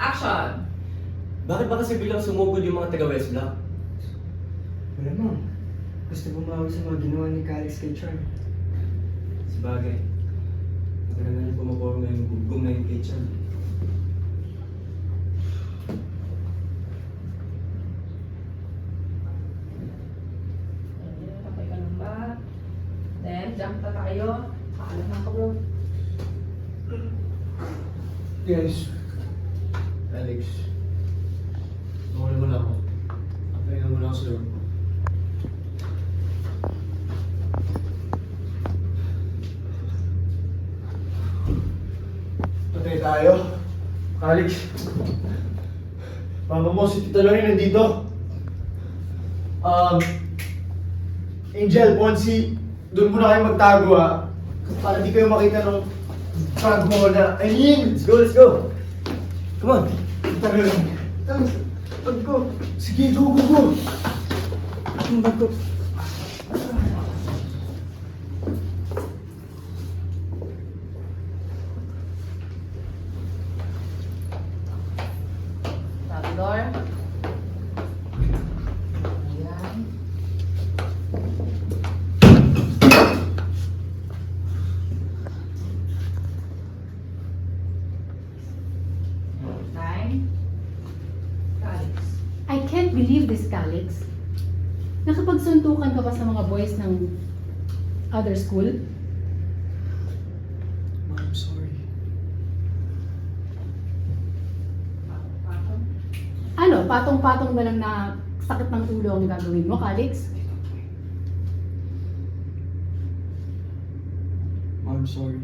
Action! Bakit ba kasi bilang sumugod yung mga taga West Block? Wala ma'am. Gusto bumawi sa mga ginawa ni Calix kay Char. Sabagay. Matagal na rin pumaporma yung gugong na yung kitchen. Okay ka lang ba? Then, jump na tayo. Paalam na ako. Guys, Alex, mawala mo na ako. Pahinga muna ako sa loob. Patay tayo. Alex, mama mo, si Tita Lori nandito. Angel, Ponzi, doon muna kayo magtago ha. Para di kayo makita nung bag mo na. I mean, Let's go, let's go! Come on! Tita Lori. Bag ko. Sige, go, go, go. Ang bag ko. Sabi door. Ayan. Nine. Calix. I can't believe this, Calix. Nakapagsuntukan ka pa sa mga boys ng other school? I'm sorry. Patong. Ano, patong-patong na lang na sakit ng ulo ang gagawin mo, Calix? I'm sorry.